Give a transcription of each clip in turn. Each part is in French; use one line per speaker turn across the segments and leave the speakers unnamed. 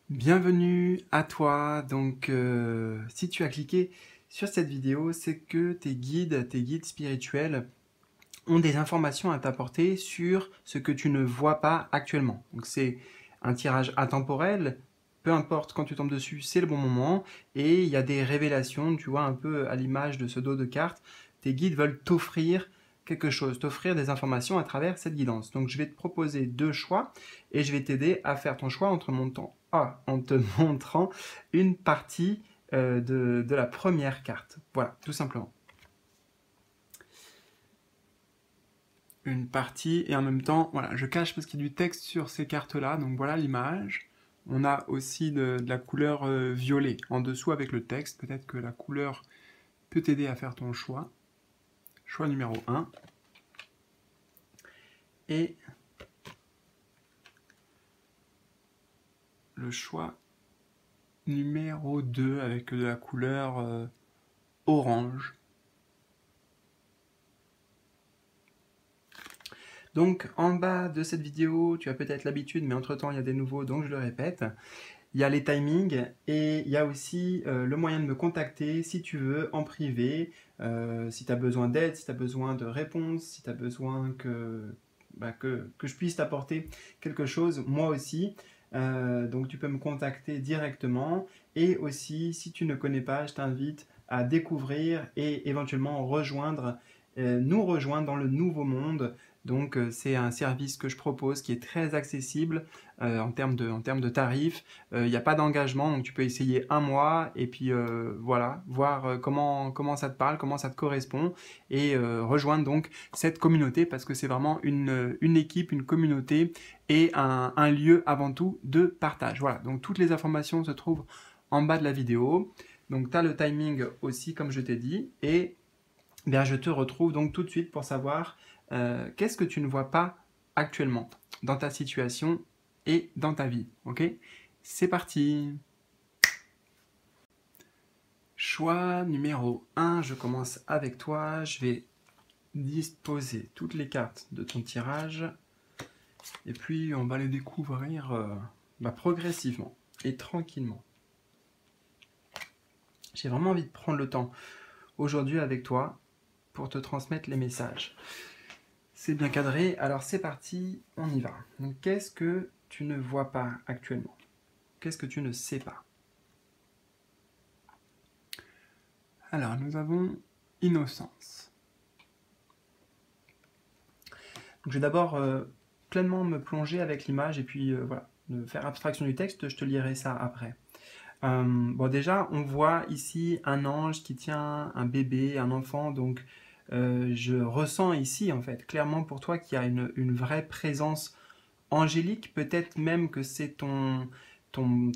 Bienvenue à toi. Donc, si tu as cliqué sur cette vidéo, c'est que tes guides spirituels ont des informations à t'apporter sur ce que tu ne vois pas actuellement. Donc, c'est un tirage atemporel. Peu importe quand tu tombes dessus, c'est le bon moment. Et il y a des révélations, tu vois, un peu à l'image de ce dos de cartes. Tes guides veulent t'offrir quelque chose, t'offrir des informations à travers cette guidance. Donc, je vais te proposer deux choix et je vais t'aider à faire ton choix en te montrant une partie de la première carte. Voilà, tout simplement. Une partie et en même temps, voilà, je cache parce qu'il y a du texte sur ces cartes-là. Donc voilà l'image. On a aussi de la couleur violet en dessous avec le texte. Peut-être que la couleur peut t'aider à faire ton choix. Choix numéro 1. Et le choix numéro 2 avec de la couleur orange. Donc en bas de cette vidéo, tu as peut-être l'habitude, mais entre-temps il y a des nouveaux, donc je le répète. Il y a les timings et il y a aussi le moyen de me contacter si tu veux en privé, si tu as besoin d'aide, si tu as besoin de réponses, si tu as besoin que je puisse t'apporter quelque chose, moi aussi. Donc tu peux me contacter directement et aussi si tu ne connais pas, je t'invite à découvrir et éventuellement nous rejoindre dans le nouveau monde. Donc c'est un service que je propose qui est très accessible en termes de tarifs. Il n'y a pas d'engagement, donc tu peux essayer un mois et puis voilà, voir comment ça te parle, comment ça te correspond et rejoindre donc cette communauté parce que c'est vraiment une équipe, une communauté et un lieu avant tout de partage. Voilà, donc toutes les informations se trouvent en bas de la vidéo. Donc tu as le timing aussi comme je t'ai dit et bien, je te retrouve donc tout de suite pour savoir qu'est-ce que tu ne vois pas actuellement dans ta situation et dans ta vie. Ok? C'est parti! Choix numéro 1, je commence avec toi. Je vais disposer toutes les cartes de ton tirage et puis on va les découvrir progressivement et tranquillement. J'ai vraiment envie de prendre le temps aujourd'hui avec toi pour te transmettre les messages. C'est bien cadré, alors c'est parti, on y va. Donc qu'est-ce que tu ne vois pas actuellement? Qu'est-ce que tu ne sais pas? Alors nous avons innocence. Donc, je vais d'abord pleinement me plonger avec l'image et puis voilà, de faire abstraction du texte, je te lirai ça après. Bon déjà, on voit ici un ange qui tient un bébé, un enfant, donc je ressens ici en fait clairement pour toi qu'il y a une vraie présence angélique, peut-être même que c'est ton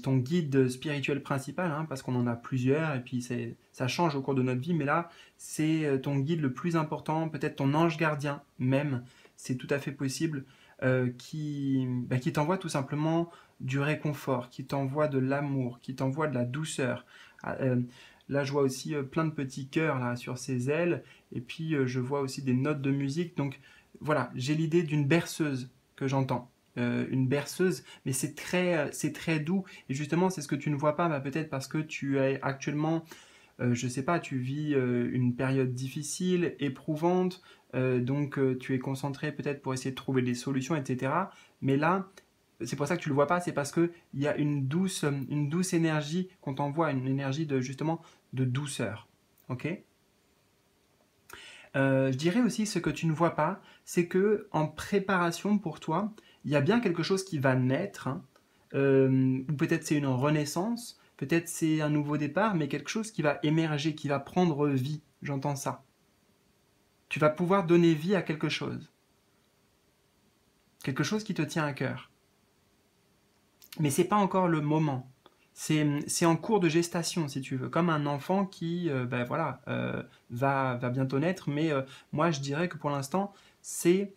guide spirituel principal, hein, parce qu'on en a plusieurs, et puis ça change au cours de notre vie, mais là, c'est ton guide le plus important, peut-être ton ange gardien même, c'est tout à fait possible, qui t'envoie tout simplement du réconfort, qui t'envoie de l'amour, qui t'envoie de la douceur. Là, je vois aussi plein de petits cœurs là, sur ses ailes, et puis je vois aussi des notes de musique, donc voilà, j'ai l'idée d'une berceuse que j'entends. Une berceuse, mais c'est très doux. Et justement, c'est ce que tu ne vois pas, bah, peut-être parce que tu es actuellement, je sais pas, tu vis une période difficile, éprouvante, donc tu es concentré peut-être pour essayer de trouver des solutions, etc. Mais là, c'est pour ça que tu le vois pas, c'est parce que il y a une douce énergie qu'on t'envoie, une énergie de justement de douceur. Ok? Je dirais aussi ce que tu ne vois pas, c'est que en préparation pour toi, il y a bien quelque chose qui va naître, hein, ou peut-être c'est une renaissance, peut-être c'est un nouveau départ, mais quelque chose qui va émerger, qui va prendre vie. J'entends ça. Tu vas pouvoir donner vie à quelque chose qui te tient à cœur. Mais c'est pas encore le moment. C'est en cours de gestation, si tu veux, comme un enfant qui va bientôt naître, mais moi je dirais que pour l'instant, c'est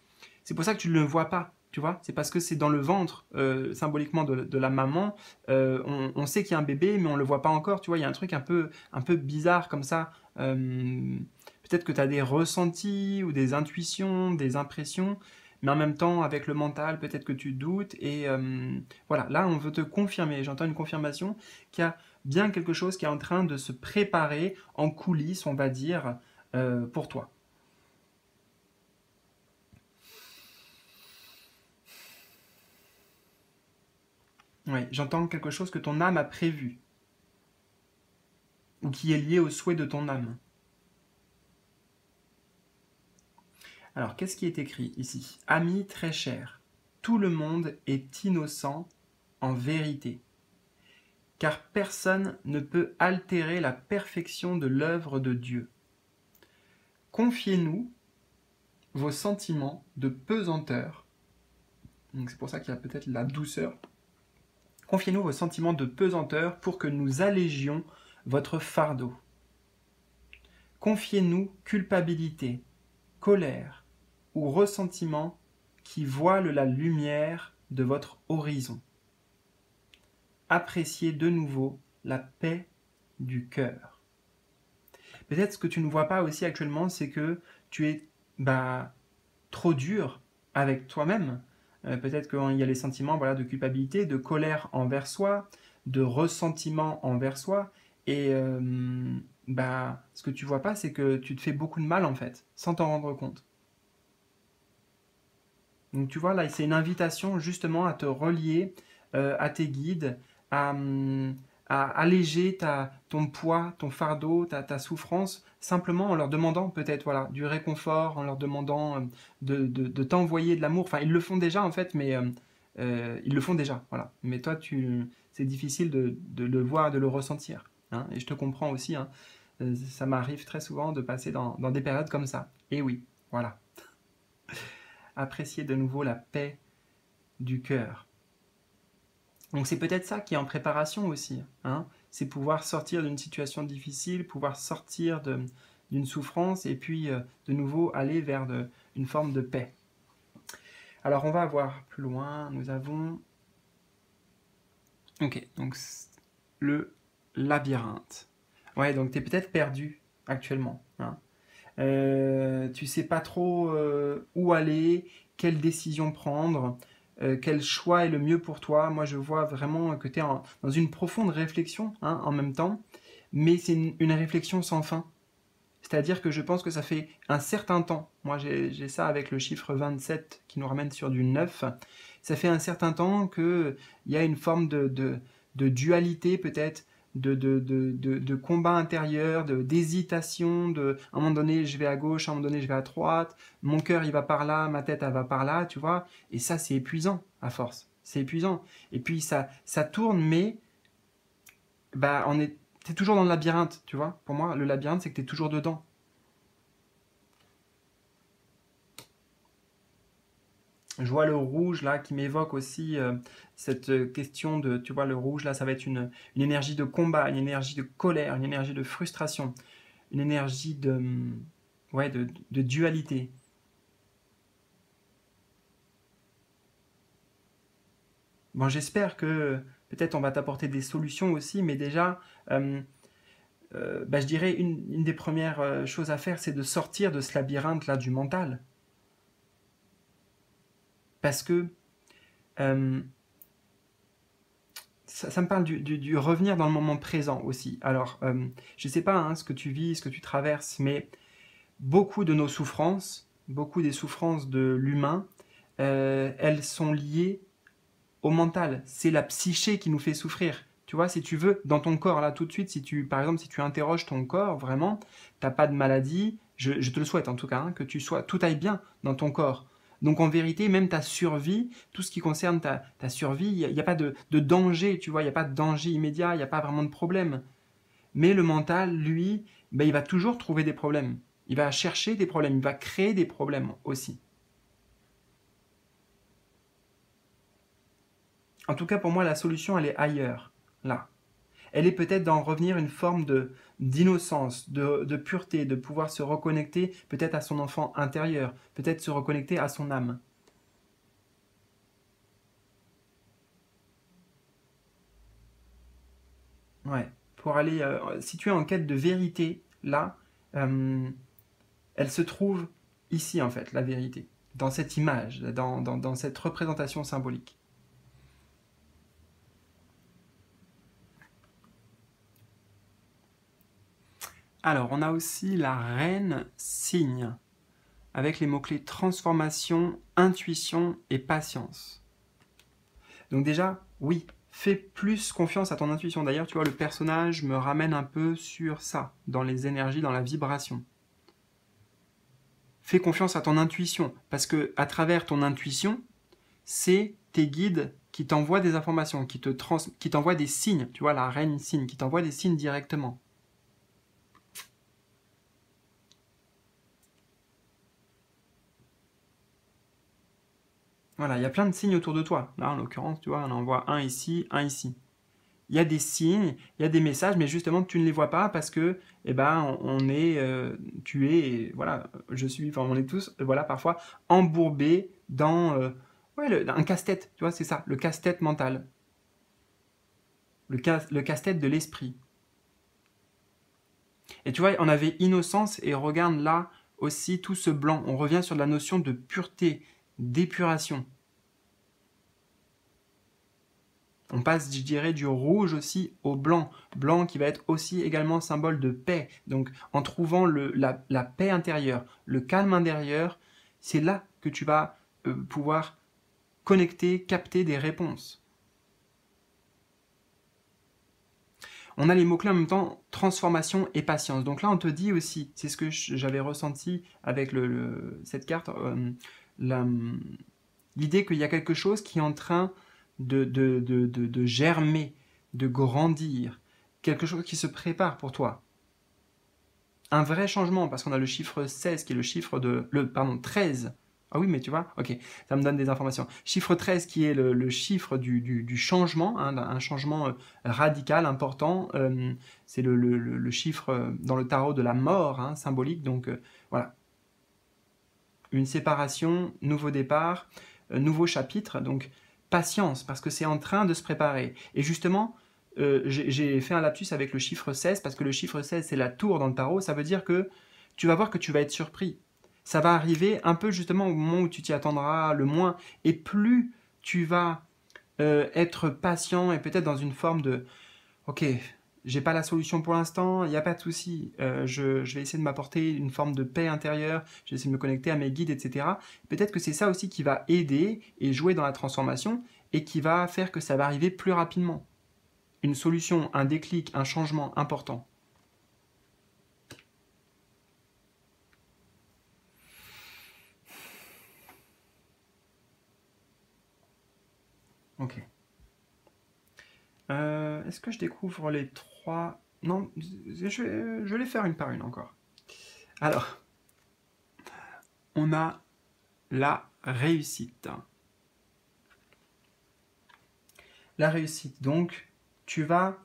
pour ça que tu ne le vois pas, tu vois, c'est parce que c'est dans le ventre, symboliquement, de la maman, on sait qu'il y a un bébé, mais on ne le voit pas encore, tu vois, il y a un truc un peu bizarre comme ça. Peut-être que tu as des ressentis ou des intuitions, des impressions, mais en même temps, avec le mental, peut-être que tu doutes, et voilà, là, on veut te confirmer, j'entends une confirmation qu'il y a bien quelque chose qui est en train de se préparer en coulisses, on va dire, pour toi. Oui, j'entends quelque chose que ton âme a prévu, ou qui est lié au souhait de ton âme. Alors, qu'est-ce qui est écrit ici? Ami très cher, tout le monde est innocent en vérité, car personne ne peut altérer la perfection de l'œuvre de Dieu. Confiez-nous vos sentiments de pesanteur. Donc c'est pour ça qu'il y a peut-être la douceur. Confiez-nous vos sentiments de pesanteur pour que nous allégions votre fardeau. Confiez-nous culpabilité, colère ou ressentiment qui voilent la lumière de votre horizon. Appréciez de nouveau la paix du cœur. Peut-être ce que tu ne vois pas aussi actuellement, c'est que tu es trop dur avec toi-même. Peut-être qu'il y a les sentiments de culpabilité, de colère envers soi, de ressentiment envers soi. Et ce que tu vois pas, c'est que tu te fais beaucoup de mal en fait, sans t'en rendre compte. Donc tu vois, là, c'est une invitation justement à te relier à tes guides, à, à alléger ton poids, ton fardeau, ta souffrance, simplement en leur demandant peut-être voilà, du réconfort, en leur demandant de t'envoyer de l'amour. Enfin, ils le font déjà en fait, mais ils le font déjà. Voilà. Mais toi, c'est difficile de le voir, de le ressentir. Hein, et je te comprends aussi. Hein. Ça m'arrive très souvent de passer dans des périodes comme ça. Et oui, voilà. Apprécier de nouveau la paix du cœur. Donc c'est peut-être ça qui est en préparation aussi. Hein, c'est pouvoir sortir d'une situation difficile, pouvoir sortir d'une souffrance et puis de nouveau aller vers une forme de paix. Alors on va voir plus loin. Nous avons... Ok, donc le labyrinthe. Ouais, donc tu es peut-être perdu actuellement. Hein. Tu sais pas trop où aller, quelle décision prendre, quel choix est le mieux pour toi. Moi, je vois vraiment que tu es dans une profonde réflexion hein, en même temps, mais c'est une réflexion sans fin. C'est-à-dire que je pense que ça fait un certain temps, moi j'ai ça avec le chiffre 27 qui nous ramène sur du 9, ça fait un certain temps qu'il y a une forme de dualité peut-être, de combat intérieur, d'hésitation, à un moment donné je vais à gauche, à un moment donné je vais à droite, mon cœur il va par là, ma tête elle va par là, tu vois, et ça c'est épuisant à force, c'est épuisant. Et puis ça tourne, mais t'es toujours dans le labyrinthe, tu vois. Pour moi, le labyrinthe, c'est que t'es toujours dedans. Je vois le rouge là qui m'évoque aussi cette question de, tu vois, le rouge là, ça va être une énergie de combat, une énergie de colère, une énergie de frustration, une énergie de dualité. Bon, j'espère que peut-être on va t'apporter des solutions aussi, mais déjà, euh, je dirais une des premières choses à faire, c'est de sortir de ce labyrinthe là du mental. Parce que euh, ça me parle du revenir dans le moment présent aussi. Alors, je ne sais pas hein, ce que tu vis, ce que tu traverses, mais beaucoup de nos souffrances, beaucoup des souffrances de l'humain, elles sont liées au mental. C'est la psyché qui nous fait souffrir. Tu vois, si tu veux, dans ton corps, là, tout de suite, par exemple, si tu interroges ton corps, vraiment, t'as pas de maladie, je te le souhaite en tout cas, hein, que tout aille bien dans ton corps. Donc en vérité, même ta survie, tout ce qui concerne ta survie, il n'y a pas de danger, tu vois, il n'y a pas de danger immédiat, il n'y a pas vraiment de problème. Mais le mental, lui, il va toujours trouver des problèmes. Il va chercher des problèmes, il va créer des problèmes aussi. En tout cas, pour moi, la solution, elle est ailleurs, là. Elle est peut-être d'en revenir une forme d'innocence, de pureté, de pouvoir se reconnecter peut-être à son enfant intérieur, peut-être se reconnecter à son âme. Ouais. Pour aller, si tu es en quête de vérité, là, elle se trouve ici en fait, la vérité. dans cette image, dans cette représentation symbolique. Alors, on a aussi la reine cygne, avec les mots-clés transformation, intuition et patience. Donc déjà, oui, fais plus confiance à ton intuition. D'ailleurs, tu vois, le personnage me ramène un peu sur ça, dans les énergies, dans la vibration. Fais confiance à ton intuition, parce que à travers ton intuition, c'est tes guides qui t'envoient des informations, qui t'envoient des signes. Tu vois, la reine cygne, qui t'envoie des signes directement. Voilà, il y a plein de signes autour de toi. Là, en l'occurrence, tu vois, on en voit un ici, un ici. Il y a des signes, il y a des messages, mais justement, tu ne les vois pas parce que, eh ben, on est, tu es, voilà, je suis, enfin, on est tous, voilà, parfois embourbés dans, ouais, un casse-tête, tu vois, c'est ça, le casse-tête mental, le casse-tête de l'esprit. Et tu vois, on avait innocence et regarde là aussi tout ce blanc. On revient sur la notion de pureté, d'épuration. On passe, je dirais, du rouge aussi au blanc. Blanc qui va être aussi également symbole de paix. Donc en trouvant la paix intérieure, le calme intérieur, c'est là que tu vas pouvoir connecter, capter des réponses. On a les mots-clés en même temps, transformation et patience. Donc là, on te dit aussi, c'est ce que j'avais ressenti avec cette carte, l'idée qu'il y a quelque chose qui est en train de germer, de grandir, quelque chose qui se prépare pour toi. Un vrai changement, parce qu'on a le chiffre 16 qui est le chiffre de... pardon, 13. Ah oui, mais tu vois, ok, ça me donne des informations. Chiffre 13 qui est le chiffre du changement, hein, un changement radical, important. C'est le chiffre dans le tarot de la mort, hein, symbolique. Donc voilà, une séparation, nouveau départ, nouveau chapitre. Donc patience, parce que c'est en train de se préparer. Et justement, j'ai fait un lapsus avec le chiffre 16, parce que le chiffre 16, c'est la tour dans le tarot. Ça veut dire que tu vas voir que tu vas être surpris. Ça va arriver un peu justement au moment où tu t'y attendras le moins. Et plus tu vas être patient et peut-être dans une forme de « Ok, j'ai pas la solution pour l'instant, il n'y a pas de souci, je vais essayer de m'apporter une forme de paix intérieure, je vais essayer de me connecter à mes guides, etc. » Peut-être que c'est ça aussi qui va aider et jouer dans la transformation et qui va faire que ça va arriver plus rapidement. Une solution, un déclic, un changement important. Ok. Est-ce que je découvre les trois... Non, je vais les faire une par une encore. Alors, on a la réussite. La réussite, donc, tu vas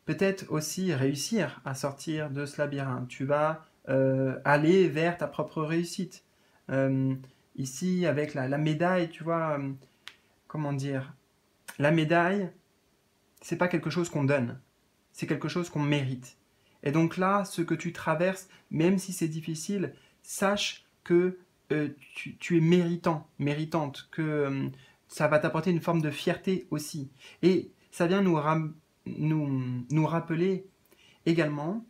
peut-être aussi réussir à sortir de ce labyrinthe. Tu vas aller vers ta propre réussite. Ici, avec la médaille, tu vois, comment dire, la médaille, c'est pas quelque chose qu'on donne, c'est quelque chose qu'on mérite. Et donc là, ce que tu traverses, même si c'est difficile, sache que tu es méritant, méritante, que ça va t'apporter une forme de fierté aussi. Et ça vient nous rappeler également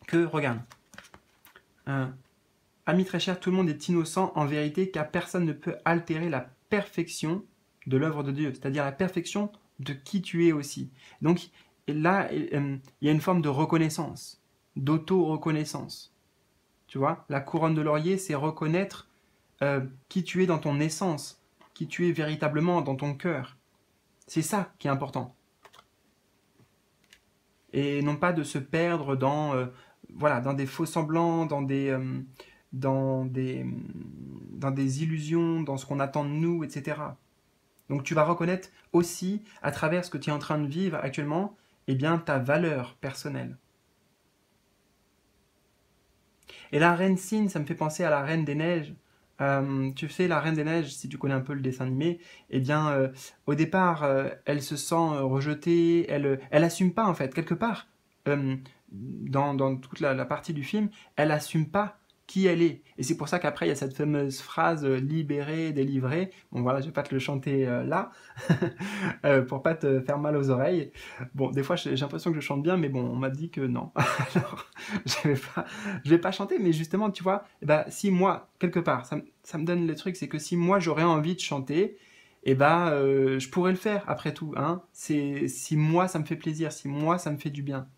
que, regarde, ami très cher, tout le monde est innocent en vérité, car personne ne peut altérer la perfection de l'œuvre de Dieu, c'est-à-dire la perfection de qui tu es aussi. Donc là, il y a une forme de reconnaissance, d'auto-reconnaissance. Tu vois, la couronne de laurier, c'est reconnaître qui tu es dans ton essence, qui tu es véritablement dans ton cœur. C'est ça qui est important. Et non pas de se perdre voilà, dans des faux semblants, dans des illusions, dans ce qu'on attend de nous, etc. Donc tu vas reconnaître aussi, à travers ce que tu es en train de vivre actuellement, eh bien, ta valeur personnelle. Et la reine cygne, ça me fait penser à la reine des neiges. Tu sais, la reine des neiges, si tu connais un peu le dessin animé, eh bien, au départ, elle se sent rejetée, elle assume pas en fait, quelque part, dans toute la partie du film, elle assume pas qui elle est. Et c'est pour ça qu'après, il y a cette fameuse phrase libérée, délivrée. Bon, voilà, je vais pas te le chanter là, pour pas te faire mal aux oreilles. Bon, des fois, j'ai l'impression que je chante bien, mais bon, on m'a dit que non. Alors, je vais pas chanter, mais justement, tu vois, eh ben, si moi, quelque part, ça me donne le truc, c'est que si moi, j'aurais envie de chanter, eh ben, je pourrais le faire, après tout. Hein. Si moi, ça me fait plaisir, si moi, ça me fait du bien.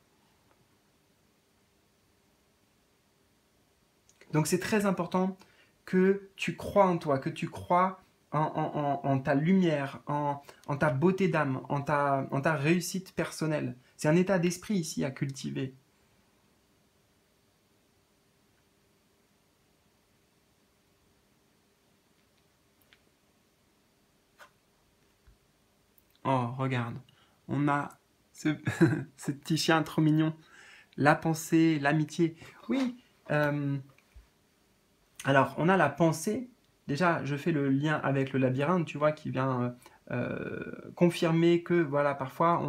Donc c'est très important que tu crois en toi, que tu crois en ta lumière, en ta beauté d'âme, en ta réussite personnelle. C'est un état d'esprit ici à cultiver. Oh, regarde, on a ce, ce petit chien trop mignon. La pensée, l'amitié. Oui, euh, alors, on a la pensée. Déjà, je fais le lien avec le labyrinthe, tu vois, qui vient confirmer que, voilà, parfois,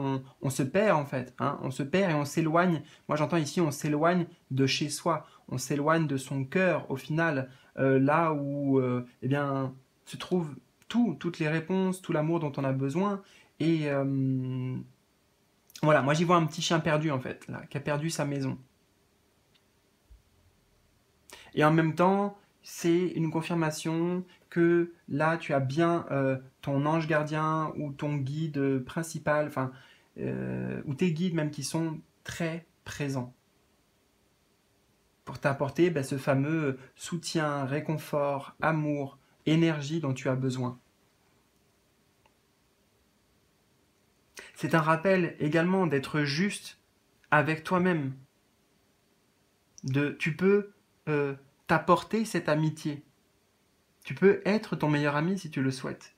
on se perd, en fait. Hein, on se perd et on s'éloigne. Moi, j'entends ici, on s'éloigne de chez soi. On s'éloigne de son cœur, au final, là où, eh bien, se trouvent toutes les réponses, tout l'amour dont on a besoin. Et voilà, moi, j'y vois un petit chien perdu, en fait, là, qui a perdu sa maison. Et en même temps, c'est une confirmation que là, tu as bien ton ange gardien ou ton guide principal, enfin, ou tes guides même qui sont très présents pour t'apporter ben, ce fameux soutien, réconfort, amour, énergie dont tu as besoin. C'est un rappel également d'être juste avec toi-même. Tu peux t'apporter cette amitié. Tu peux être ton meilleur ami si tu le souhaites.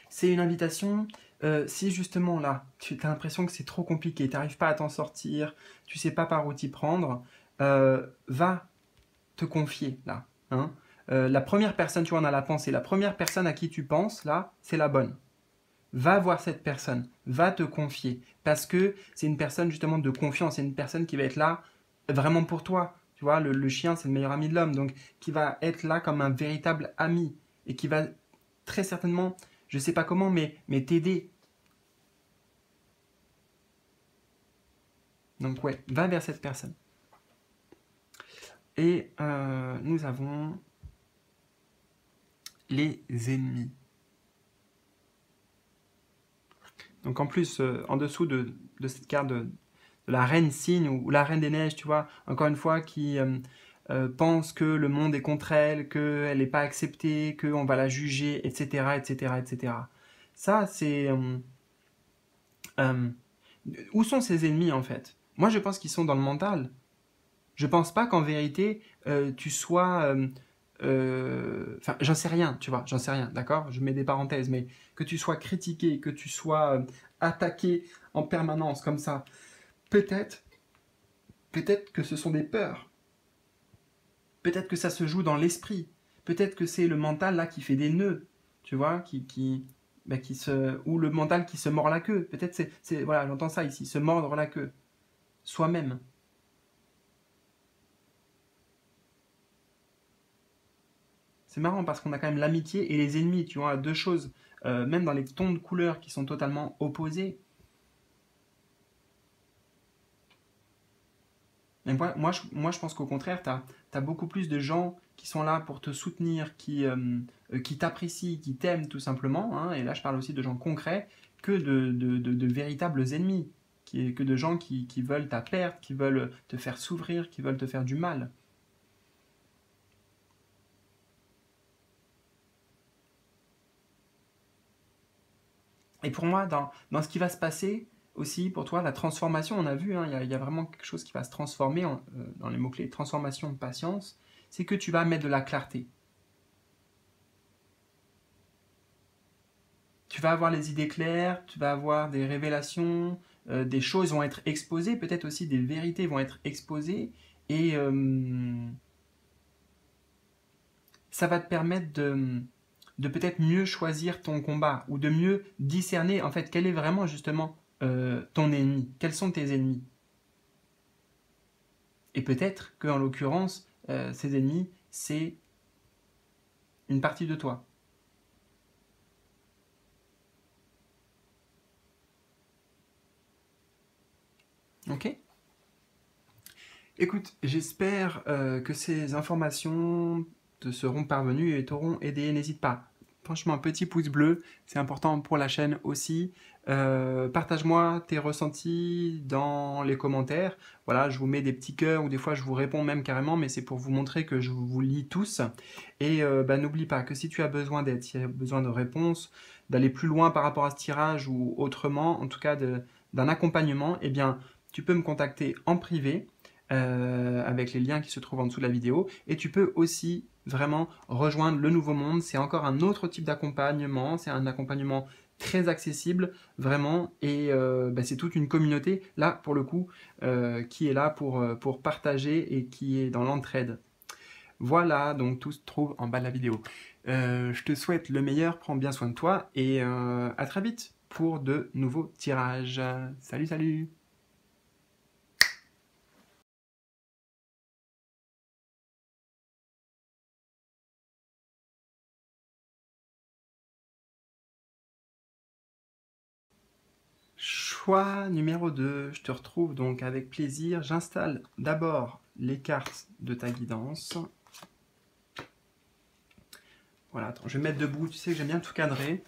C'est une invitation, si justement là, tu as l'impression que c'est trop compliqué, tu n'arrives pas à t'en sortir, tu sais pas par où t'y prendre, va te confier là. Hein. La première personne, tu vois, on a la pensée, la première personne à qui tu penses là, c'est la bonne. Va voir cette personne, va te confier, parce que c'est une personne justement de confiance, c'est une personne qui va être là vraiment pour toi. Tu vois, le chien, c'est le meilleur ami de l'homme, donc qui va être là comme un véritable ami et qui va très certainement, je sais pas comment, mais t'aider. Donc ouais, va vers cette personne. Et nous avons les ennemis. Donc en plus, en dessous de cette carte de la reine cygne ou la reine des neiges, tu vois, encore une fois, qui pense que le monde est contre elle, qu'elle n'est pas acceptée, qu'on va la juger, etc., etc., etc. Ça, c'est... euh, où sont ses ennemis, en fait? Moi, je pense qu'ils sont dans le mental. Je pense pas qu'en vérité, tu sois... Enfin, j'en sais rien, tu vois, j'en sais rien, d'accord? Je mets des parenthèses, mais que tu sois critiqué, que tu sois attaqué en permanence comme ça, peut-être, peut-être que ce sont des peurs, peut-être que ça se joue dans l'esprit, peut-être que c'est le mental là qui fait des nœuds, tu vois, ben, ou le mental qui se mord la queue, peut-être voilà, j'entends ça ici, se mordre la queue, soi-même. C'est marrant parce qu'on a quand même l'amitié et les ennemis, tu vois, deux choses, même dans les tons de couleurs qui sont totalement opposés. Et moi, je pense qu'au contraire, tu as beaucoup plus de gens qui sont là pour te soutenir, qui t'apprécient, qui t'aiment tout simplement, hein, et là je parle aussi de gens concrets, que de véritables ennemis, que de gens qui veulent ta perte, qui veulent te faire souffrir, qui veulent te faire du mal. Et pour moi, dans ce qui va se passer aussi, pour toi, la transformation, on a vu, hein, il y a vraiment quelque chose qui va se transformer dans les mots-clés transformation de patience, c'est que tu vas mettre de la clarté. Tu vas avoir les idées claires, tu vas avoir des révélations, des choses vont être exposées, peut-être aussi des vérités vont être exposées, et ça va te permettre de peut-être mieux choisir ton combat ou de mieux discerner en fait quel est vraiment justement ton ennemi, quels sont tes ennemis. Et peut-être qu'en l'occurrence, ces ennemis, c'est une partie de toi. Ok? Écoute, j'espère que ces informations te seront parvenues et t'auront aidé. N'hésite pas. Franchement, un petit pouce bleu, c'est important pour la chaîne aussi. Partage-moi tes ressentis dans les commentaires. Voilà, je vous mets des petits cœurs ou des fois je vous réponds même carrément, mais c'est pour vous montrer que je vous lis tous. Et n'oublie pas que si tu as besoin d'aide, si tu as besoin de réponses, d'aller plus loin par rapport à ce tirage ou autrement, en tout cas d'un accompagnement, eh bien, tu peux me contacter en privé. Avec les liens qui se trouvent en dessous de la vidéo. Et tu peux aussi vraiment rejoindre le Nouveau Monde. C'est encore un autre type d'accompagnement. C'est un accompagnement très accessible, vraiment. Et c'est toute une communauté, là, pour le coup, qui est là pour partager et qui est dans l'entraide. Voilà, donc tout se trouve en bas de la vidéo. Je te souhaite le meilleur, prends bien soin de toi et à très vite pour de nouveaux tirages. Salut, salut! Choix numéro 2, je te retrouve donc avec plaisir. J'installe d'abord les cartes de ta guidance. Voilà, attends, je vais me mettre debout, tu sais que j'aime bien tout cadrer.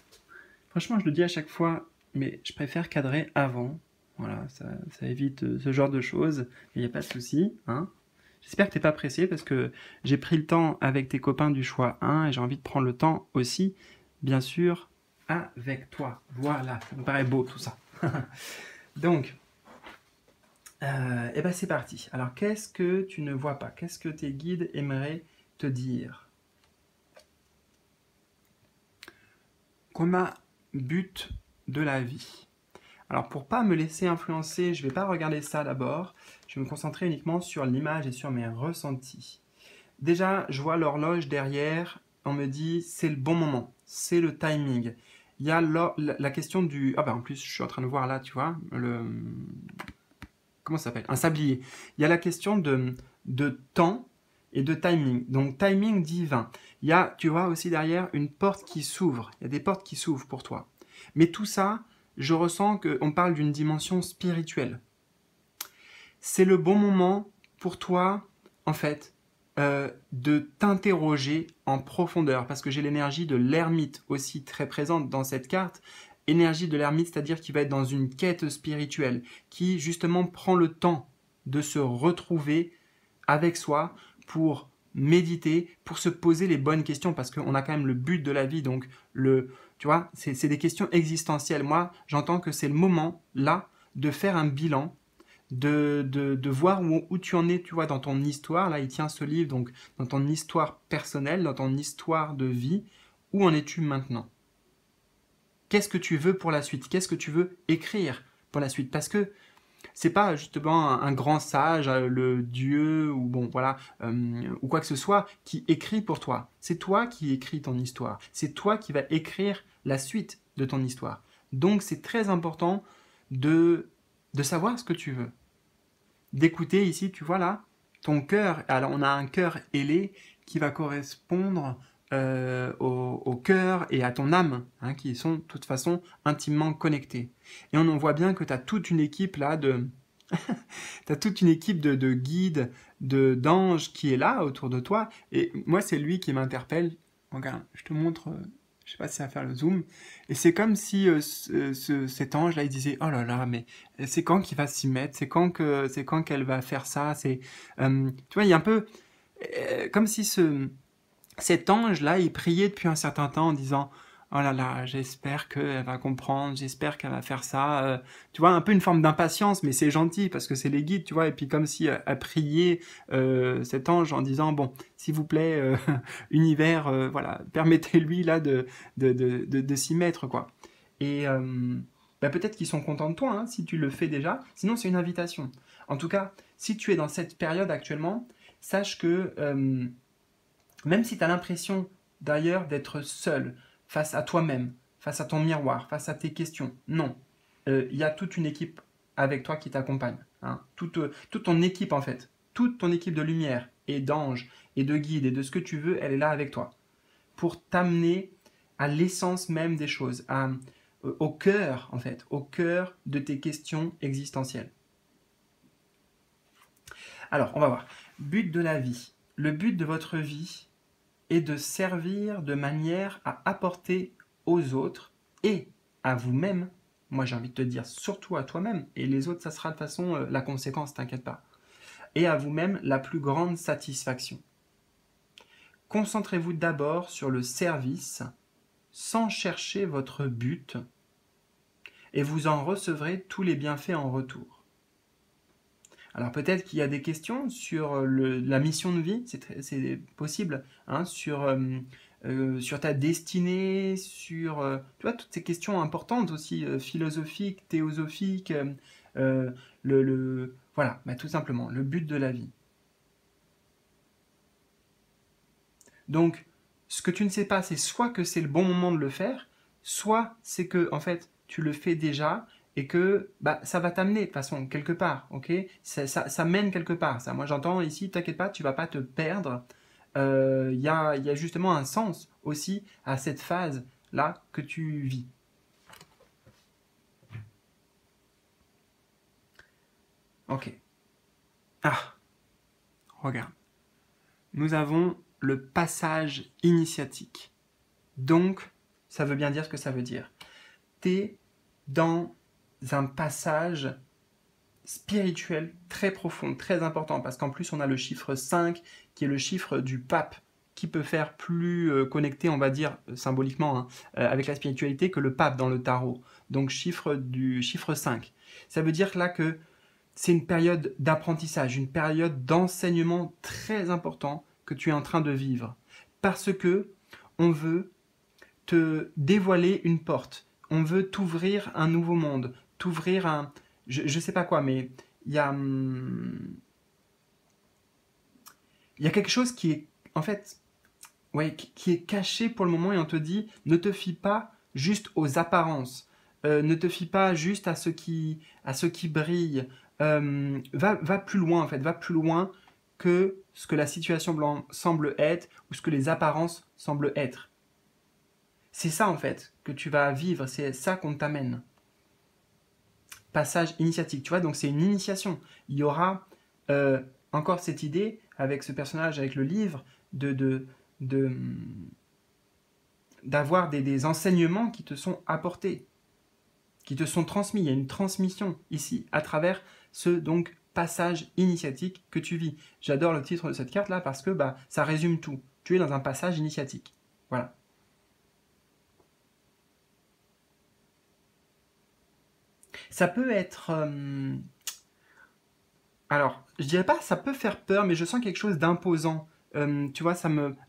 Franchement, je le dis à chaque fois, mais je préfère cadrer avant. Voilà, ça évite ce genre de choses, il n'y a pas de souci. Hein. J'espère que tu n'es pas pressé parce que j'ai pris le temps avec tes copains du choix 1 et j'ai envie de prendre le temps aussi, bien sûr, avec toi. Voilà, ça me paraît beau tout ça. Donc, et ben c'est parti. Alors, qu'est-ce que tu ne vois pas? Qu'est-ce que tes guides aimeraient te dire? Combat but de la vie. Alors, pour pas me laisser influencer, je vais pas regarder ça d'abord. Je vais me concentrer uniquement sur l'image et sur mes ressentis. Déjà, je vois l'horloge derrière. On me dit, c'est le bon moment. C'est le timing. Il y a la question du... Ah ben, en plus, je suis en train de voir là, tu vois, comment ça s'appelle? Un sablier. Il y a la question de temps et de timing. Donc, timing divin. Il y a, tu vois, aussi derrière une porte qui s'ouvre. Il y a des portes qui s'ouvrent pour toi. Mais tout ça, je ressens qu'on parle d'une dimension spirituelle. C'est le bon moment pour toi, en fait, de t'interroger en profondeur. Parce que j'ai l'énergie de l'ermite aussi très présente dans cette carte. Énergie de l'ermite, c'est-à-dire qui va être dans une quête spirituelle, qui justement prend le temps de se retrouver avec soi pour méditer, pour se poser les bonnes questions, parce qu'on a quand même le but de la vie, donc tu vois, c'est des questions existentielles. Moi, j'entends que c'est le moment, là, de faire un bilan, de voir où tu en es, tu vois, dans ton histoire. Là, il tient ce livre, donc dans ton histoire personnelle, dans ton histoire de vie, où en es-tu maintenant? Qu'est-ce que tu veux pour la suite? Qu'est-ce que tu veux écrire pour la suite? Parce que c'est pas justement un grand sage, le dieu ou bon voilà ou quoi que ce soit qui écrit pour toi. C'est toi qui écris ton histoire. C'est toi qui vas écrire la suite de ton histoire. Donc c'est très important de savoir ce que tu veux. D'écouter ici, tu vois là, ton cœur. Alors on a un cœur ailé qui va correspondre au cœur et à ton âme, hein, qui sont de toute façon intimement connectés. Et on en voit bien que tu as toute une équipe là tu as toute une équipe de guides, d'anges qui est là autour de toi. Et moi, c'est lui qui m'interpelle. Regarde, je te montre, je sais pas si ça va faire le zoom. Et c'est comme si cet ange-là, il disait, oh là là, mais c'est quand qu'il va s'y mettre? C'est quand qu'elle va faire ça? Tu vois, il y a un peu comme si cet ange-là, il priait depuis un certain temps en disant « Oh là là, j'espère qu'elle va comprendre, j'espère qu'elle va faire ça. Tu vois, un peu une forme d'impatience, mais c'est gentil parce que c'est les guides, tu vois. Et puis comme si elle priait cet ange en disant « Bon, s'il vous plaît, univers, voilà, permettez-lui là de s'y mettre, quoi. » Et peut-être qu'ils sont contents de toi, hein, si tu le fais déjà. Sinon, c'est une invitation. En tout cas, si tu es dans cette période actuellement, sache que... même si tu as l'impression d'ailleurs d'être seul face à toi-même, face à ton miroir, face à tes questions. Non. Il y a toute une équipe avec toi qui t'accompagne. Hein. Toute ton équipe, en fait. Toute ton équipe de lumière et d'anges et de guides et de ce que tu veux, elle est là avec toi. Pour t'amener à l'essence même des choses, au cœur, en fait, au cœur de tes questions existentielles. Alors, on va voir. But de la vie. Le but de votre vie est de servir de manière à apporter aux autres et à vous-même, moi j'ai envie de te dire surtout à toi-même, et les autres ça sera de toute façon la conséquence, t'inquiète pas, et à vous-même la plus grande satisfaction. Concentrez-vous d'abord sur le service sans chercher votre but et vous en recevrez tous les bienfaits en retour. Alors peut-être qu'il y a des questions sur la mission de vie, c'est possible, hein, sur ta destinée, sur tu vois, toutes ces questions importantes aussi, philosophiques, théosophiques, voilà, bah, tout simplement, le but de la vie. Donc, ce que tu ne sais pas, c'est soit que c'est le bon moment de le faire, soit c'est que, en fait, tu le fais déjà et que bah, ça va t'amener de toute façon quelque part, ok? Ça mène quelque part. Ça, moi j'entends ici, t'inquiète pas, tu vas pas te perdre. Il y a justement un sens aussi à cette phase-là que tu vis. Ok. Ah, regarde. Nous avons le passage initiatique. Donc, ça veut bien dire ce que ça veut dire. T'es dans un passage spirituel très profond, très important, parce qu'en plus on a le chiffre 5 qui est le chiffre du pape, qui peut faire plus connecté, on va dire symboliquement, hein, avec la spiritualité que le pape dans le tarot. Donc chiffre 5. Ça veut dire là que c'est une période d'apprentissage, une période d'enseignement très important que tu es en train de vivre. Parce que on veut te dévoiler une porte, on veut t'ouvrir un nouveau monde, t'ouvrir un... Je sais pas quoi, mais il y a quelque chose qui est, en fait, ouais, qui est caché pour le moment et on te dit, ne te fie pas juste aux apparences, ne te fie pas juste à ce qui brille, va plus loin en fait, va plus loin que ce que la situation semble être ou ce que les apparences semblent être. C'est ça en fait que tu vas vivre, c'est ça qu'on t'amène. Passage initiatique, tu vois, donc c'est une initiation. Il y aura encore cette idée avec ce personnage, avec le livre, d'avoir des enseignements qui te sont apportés, qui te sont transmis. Il y a une transmission ici à travers ce donc passage initiatique que tu vis. J'adore le titre de cette carte là parce que bah, ça résume tout. Tu es dans un passage initiatique. Voilà. Ça peut être... alors, je dirais pas ça peut faire peur, mais je sens quelque chose d'imposant. Tu vois,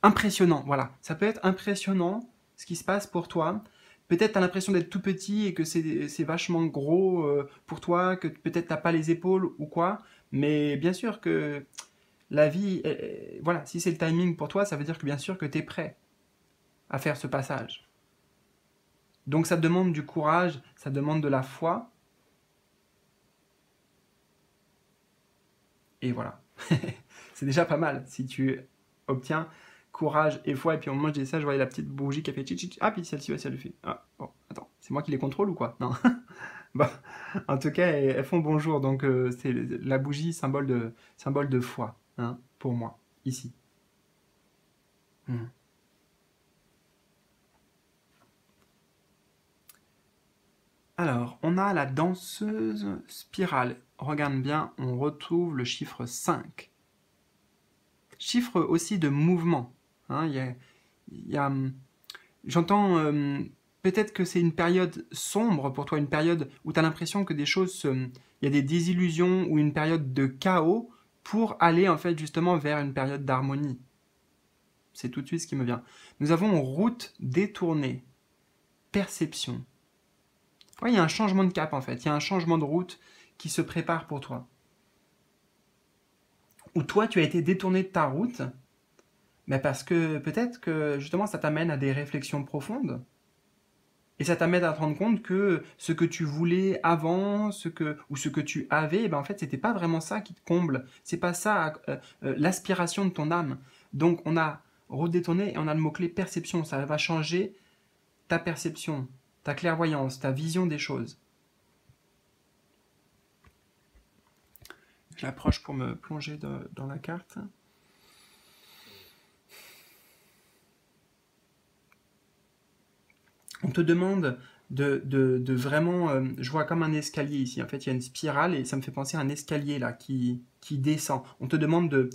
impressionnant, voilà. Ça peut être impressionnant, ce qui se passe pour toi. Peut-être tu as l'impression d'être tout petit et que c'est vachement gros pour toi, que peut-être t'as pas les épaules ou quoi. Mais bien sûr que la vie, voilà, si c'est le timing pour toi, ça veut dire que bien sûr que tu es prêt à faire ce passage. Donc ça demande du courage, ça demande de la foi. Et voilà. C'est déjà pas mal si tu obtiens courage et foi. Et puis au moment où je disais ça, je voyais la petite bougie qui a fait tchit. Ah, puis celle-ci aussi, elle le fait. Ah, bon, attends, c'est moi qui les contrôle ou quoi? Non. Bon, en tout cas, elles font bonjour. Donc c'est la bougie symbole de foi, hein, pour moi, ici. Hmm. Alors, on a la danseuse spirale. Regarde bien, on retrouve le chiffre 5. Chiffre aussi de mouvement. Hein, j'entends peut-être que c'est une période sombre pour toi, une période où tu as l'impression que il y a des désillusions ou une période de chaos pour aller en fait justement vers une période d'harmonie. C'est tout de suite ce qui me vient. Nous avons route détournée, perception. Ouais, il y a un changement de cap en fait, il y a un changement de route qui se prépare pour toi. Où toi tu as été détourné de ta route Mais parce que peut-être que justement ça t'amène à des réflexions profondes et ça t'amène à te rendre compte que ce que tu voulais avant, ce que tu avais, ben en fait c'était pas vraiment ça qui te comble. C'est pas ça l'aspiration de ton âme. Donc on a redétourné et on a le mot-clé perception. Ça va changer ta perception, ta clairvoyance, ta vision des choses. J'approche pour me plonger dans la carte. On te demande de vraiment... je vois comme un escalier ici. En fait, il y a une spirale et ça me fait penser à un escalier là qui descend. On te demande de,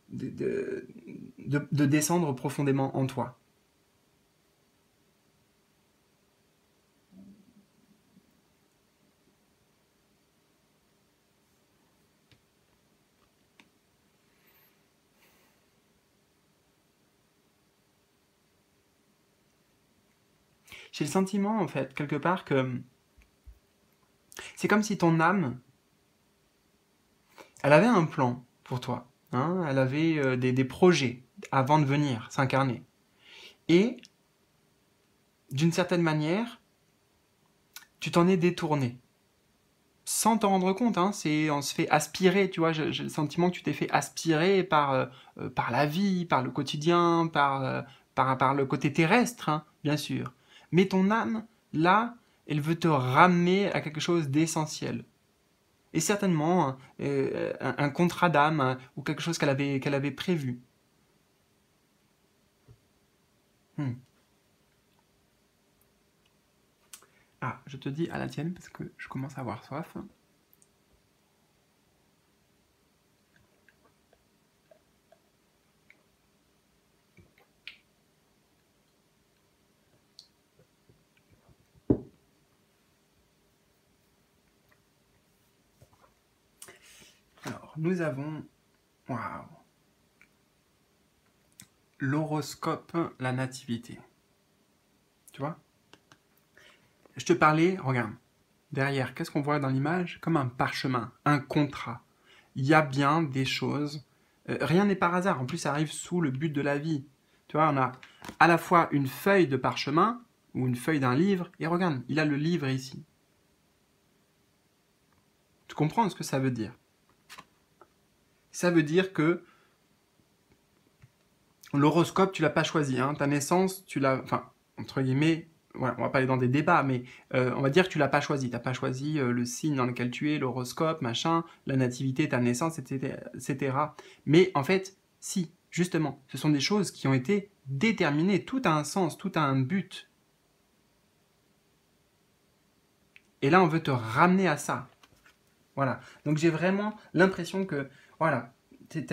de, de descendre profondément en toi. J'ai le sentiment, en fait, quelque part, que c'est comme si ton âme, elle avait un plan pour toi. Hein, elle avait des projets avant de venir s'incarner. Et, d'une certaine manière, tu t'en es détourné. Sans t'en rendre compte, hein, on se fait aspirer, tu vois, j'ai le sentiment que tu t'es fait aspirer par la vie, par le quotidien, par le côté terrestre, hein, bien sûr. Mais ton âme, là, elle veut te ramener à quelque chose d'essentiel. Et certainement un contrat d'âme hein, ou quelque chose qu'elle avait prévu. Hmm. Ah, je te dis à la tienne parce que je commence à avoir soif. Alors, nous avons... Waouh. L'horoscope, la nativité. Tu vois? Je te parlais, regarde, derrière, qu'est-ce qu'on voit dans l'image? Comme un parchemin, un contrat. Il y a bien des choses. Rien n'est par hasard. En plus, ça arrive sous le but de la vie. Tu vois, on a à la fois une feuille de parchemin ou une feuille d'un livre. Et regarde, il a le livre ici. Tu comprends ce que ça veut dire? Ça veut dire que l'horoscope, tu l'as pas choisi. Hein. Ta naissance, tu l'as... Enfin, entre guillemets, voilà, on va pas aller dans des débats, mais on va dire que tu l'as pas choisi. Tu n'as pas choisi le signe dans lequel tu es, l'horoscope, machin, la nativité, ta naissance, etc., etc. Mais en fait, si, justement, ce sont des choses qui ont été déterminées. Tout a un sens, tout a un but. Et là, on veut te ramener à ça. Voilà. Donc j'ai vraiment l'impression que, voilà, tu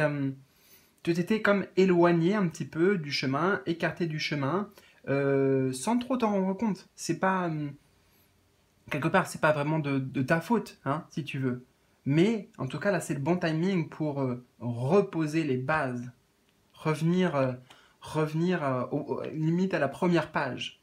t'étais comme éloigné un petit peu du chemin, écarté du chemin, sans trop t'en rendre compte. C'est pas, quelque part, c'est pas vraiment de ta faute, hein, si tu veux. Mais en tout cas, là, c'est le bon timing pour reposer les bases, revenir, revenir limite à la première page.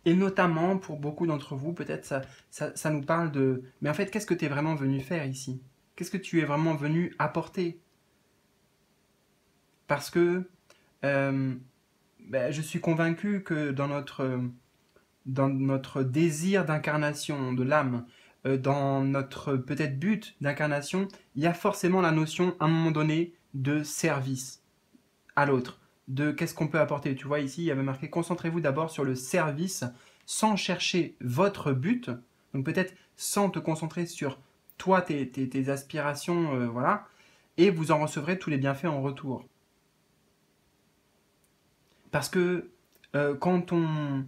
Et notamment, pour beaucoup d'entre vous, peut-être ça nous parle de... Mais en fait, qu'est-ce que tu es vraiment venu faire ici? Qu'est-ce que tu es vraiment venu apporter? Parce que euh, ben, je suis convaincu que dans notre désir d'incarnation de l'âme, dans notre peut-être but d'incarnation, il y a forcément la notion, à un moment donné, de service à l'autre, de qu'est-ce qu'on peut apporter. Tu vois, ici, il y avait marqué concentrez-vous d'abord sur le service sans chercher votre but, donc peut-être sans te concentrer sur toi, tes aspirations, voilà, et vous en recevrez tous les bienfaits en retour. Parce que euh, quand on,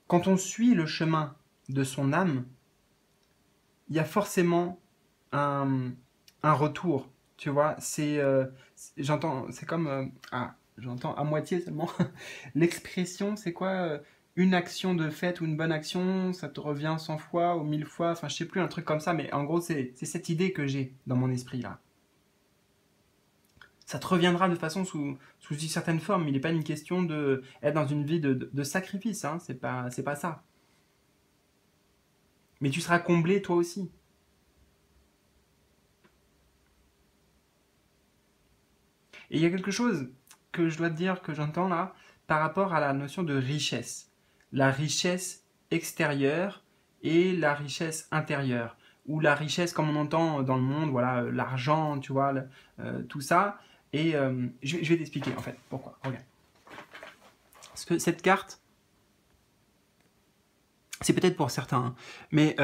quand on suit le chemin de son âme, il y a forcément un, un retour. Tu vois, j'entends, c'est comme, j'entends à moitié seulement. L'expression, c'est quoi une action de fait ou une bonne action, ça te revient 100 fois ou 1000 fois, enfin je sais plus, un truc comme ça, mais en gros c'est cette idée que j'ai dans mon esprit là. Ça te reviendra de façon sous une certaine forme, mais il n'est pas une question de être dans une vie de sacrifice, hein, c'est pas ça. Mais tu seras comblé toi aussi. Et il y a quelque chose que je dois te dire, que j'entends là, par rapport à la notion de richesse. La richesse extérieure et la richesse intérieure. Ou la richesse comme on entend dans le monde, voilà, l'argent, tu vois, tout ça. Et je vais t'expliquer en fait pourquoi. Regarde. Parce que cette carte, c'est peut-être pour certains, hein, mais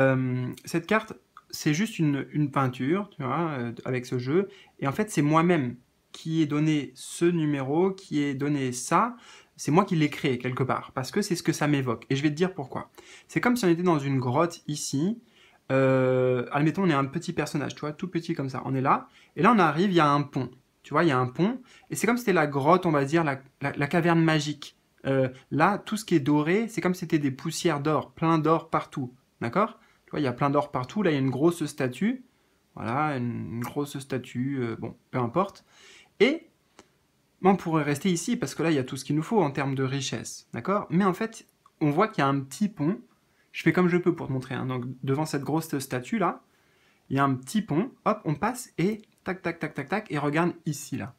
cette carte, c'est juste une peinture, tu vois, avec ce jeu. Et en fait, c'est moi-même qui ai donné ce numéro, qui ai donné ça. C'est moi qui l'ai créé quelque part, parce que c'est ce que ça m'évoque. Et je vais te dire pourquoi. C'est comme si on était dans une grotte ici. Admettons, on est un petit personnage, tu vois, tout petit comme ça. On est là, et là on arrive, il y a un pont. Tu vois, il y a un pont, et c'est comme si c'était la grotte, on va dire, la caverne magique. Là, tout ce qui est doré, c'est comme si c'était des poussières d'or, plein d'or partout. D'accord? Tu vois, il y a plein d'or partout. Là, il y a une grosse statue. Voilà, une grosse statue. Bon, peu importe. Et on pourrait rester ici parce que là, il y a tout ce qu'il nous faut en termes de richesse. D'accord? Mais en fait, on voit qu'il y a un petit pont. Je fais comme je peux pour te montrer, hein. Donc, devant cette grosse statue là, il y a un petit pont. Hop, on passe et tac, tac, tac, tac, tac. Et regarde ici là.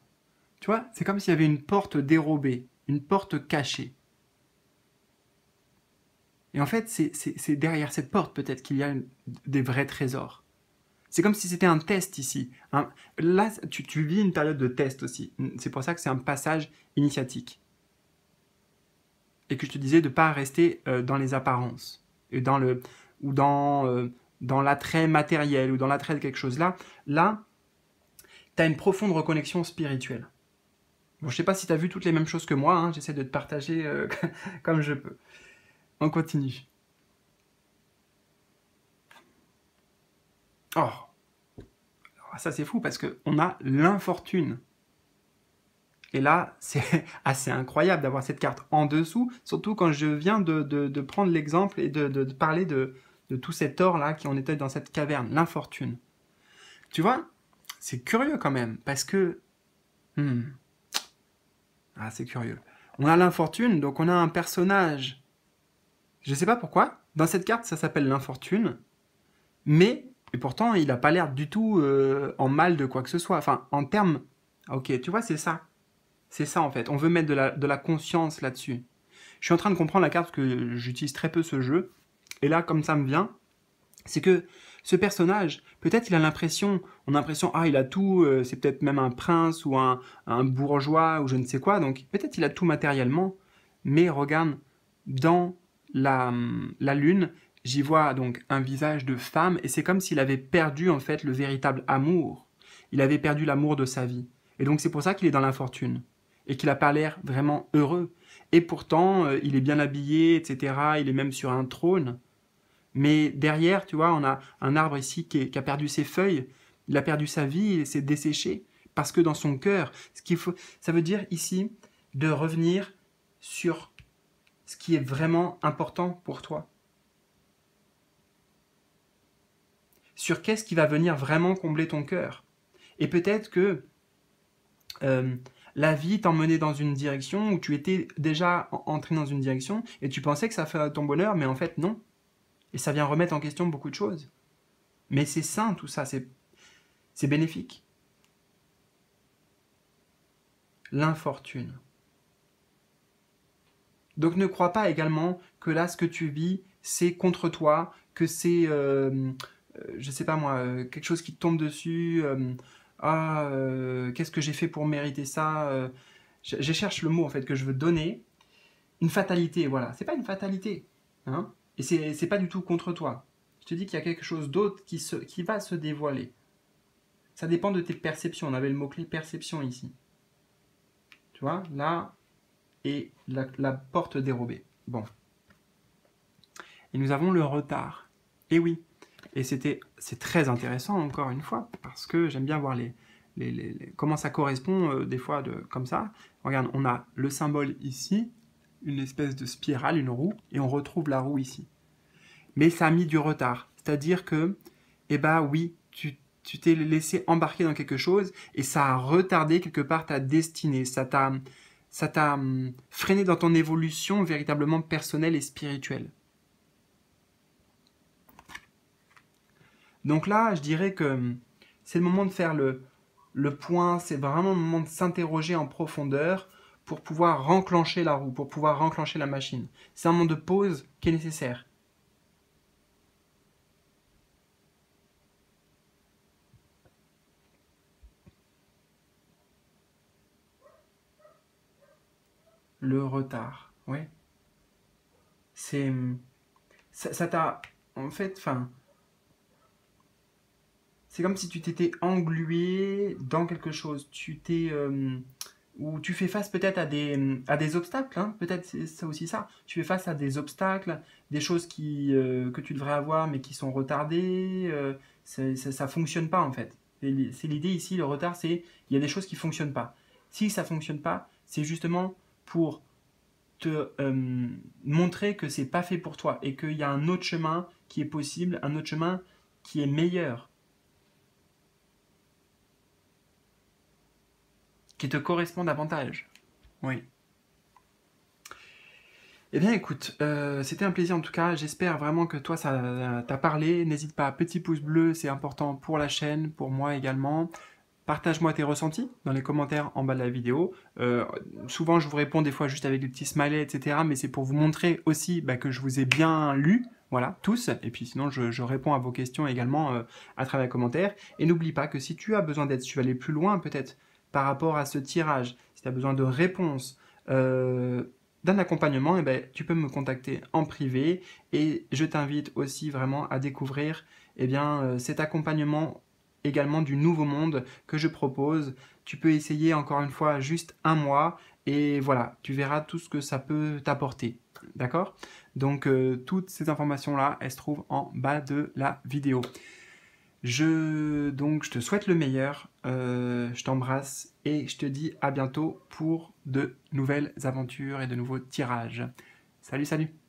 Tu vois, c'est comme s'il y avait une porte dérobée, une porte cachée. Et en fait, c'est derrière cette porte peut-être qu'il y a des vrais trésors. C'est comme si c'était un test ici. Là, tu vis une période de test aussi. C'est pour ça que c'est un passage initiatique. Et que je te disais de ne pas rester dans les apparences. Et dans l'attrait matériel ou dans l'attrait de quelque chose. Là, tu as une profonde reconnexion spirituelle. Bon, je ne sais pas si tu as vu toutes les mêmes choses que moi. Hein, j'essaie de te partager comme je peux. On continue. Oh, ça c'est fou parce qu'on a l'infortune. Et là, c'est assez incroyable d'avoir cette carte en dessous, surtout quand je viens de prendre l'exemple et de parler de tout cet or-là qui en était dans cette caverne, l'infortune. Tu vois, c'est curieux quand même, parce que... Ah, c'est curieux. On a l'infortune, donc on a un personnage. Je ne sais pas pourquoi, dans cette carte, ça s'appelle l'infortune, mais... Et pourtant, il n'a pas l'air du tout en mal de quoi que ce soit. Enfin, en termes... Ok, tu vois, c'est ça. C'est ça, en fait. On veut mettre de la conscience là-dessus. Je suis en train de comprendre la carte parce que j'utilise très peu ce jeu. Et là, comme ça me vient, c'est que ce personnage, peut-être il a l'impression, on a l'impression, ah, il a tout, c'est peut-être même un prince ou un bourgeois ou je ne sais quoi. Donc, peut-être il a tout matériellement. Mais regarde, dans la lune, j'y vois donc un visage de femme et c'est comme s'il avait perdu en fait le véritable amour. Il avait perdu l'amour de sa vie. Et donc c'est pour ça qu'il est dans l'infortune et qu'il n'a pas l'air vraiment heureux. Et pourtant, il est bien habillé, etc. Il est même sur un trône. Mais derrière, tu vois, on a un arbre ici qui a perdu ses feuilles. Il a perdu sa vie, il s'est desséché. Parce que dans son cœur, ça veut dire ici de revenir sur ce qui est vraiment important pour toi. Sur qu'est-ce qui va venir vraiment combler ton cœur. Et peut-être que la vie t'emmenait dans une direction où tu étais déjà entré dans une direction et tu pensais que ça ferait ton bonheur, mais en fait non. Et ça vient remettre en question beaucoup de choses. Mais c'est sain tout ça, c'est bénéfique. L'infortune. Donc ne crois pas également que là ce que tu vis c'est contre toi, que c'est, je sais pas moi, quelque chose qui te tombe dessus. Qu'est-ce que j'ai fait pour mériter ça? Je cherche le mot en fait que je veux donner. Une fatalité, voilà. C'est pas une fatalité, hein? Et c'est pas du tout contre toi. Je te dis qu'il y a quelque chose d'autre qui va se dévoiler. Ça dépend de tes perceptions. On avait le mot-clé perception ici. Tu vois, là, et la porte dérobée. Bon. Et nous avons le retard. Et oui. Et c'est très intéressant, encore une fois, parce que j'aime bien voir comment ça correspond des fois comme ça. Regarde, on a le symbole ici, une espèce de spirale, une roue, et on retrouve la roue ici. Mais ça a mis du retard. C'est-à-dire que, eh ben oui, tu t'es laissé embarquer dans quelque chose, et ça a retardé quelque part ta destinée. Ça t'a freiné dans ton évolution véritablement personnelle et spirituelle. Donc là, je dirais que c'est le moment de faire le point, c'est vraiment le moment de s'interroger en profondeur pour pouvoir renclencher la roue, pour pouvoir renclencher la machine. C'est un moment de pause qui est nécessaire. Le retard, oui. C'est ça t'a en fait, enfin, c'est comme si tu t'étais englué dans quelque chose. Tu t'es ou tu fais face peut-être à des obstacles, hein, peut-être c'est aussi ça. Tu fais face à des obstacles, des choses que tu devrais avoir mais qui sont retardées. Ça fonctionne pas en fait. C'est l'idée ici, le retard, c'est il y a des choses qui fonctionnent pas. Si ça fonctionne pas, c'est justement pour te montrer que c'est pas fait pour toi et qu'il y a un autre chemin qui est possible, un autre chemin qui est meilleur, qui te correspond davantage. Oui. Eh bien écoute, c'était un plaisir en tout cas, j'espère vraiment que toi ça t'a parlé, n'hésite pas, petit pouce bleu, c'est important pour la chaîne, pour moi également. Partage-moi tes ressentis dans les commentaires en bas de la vidéo. Souvent je vous réponds des fois juste avec des petits smileys, etc. Mais c'est pour vous montrer aussi bah, que je vous ai bien lu, voilà, tous. Et puis sinon je réponds à vos questions également à travers les commentaires. Et n'oublie pas que si tu as besoin d'aide, si tu veux aller plus loin peut-être par rapport à ce tirage, si tu as besoin de réponses, d'un accompagnement, eh ben, tu peux me contacter en privé et je t'invite aussi vraiment à découvrir eh bien, cet accompagnement également du nouveau monde que je propose. Tu peux essayer encore une fois juste un mois et voilà, tu verras tout ce que ça peut t'apporter. D'accord? Donc toutes ces informations-là, elles se trouvent en bas de la vidéo. Donc, je te souhaite le meilleur, je t'embrasse et je te dis à bientôt pour de nouvelles aventures et de nouveaux tirages. Salut, salut!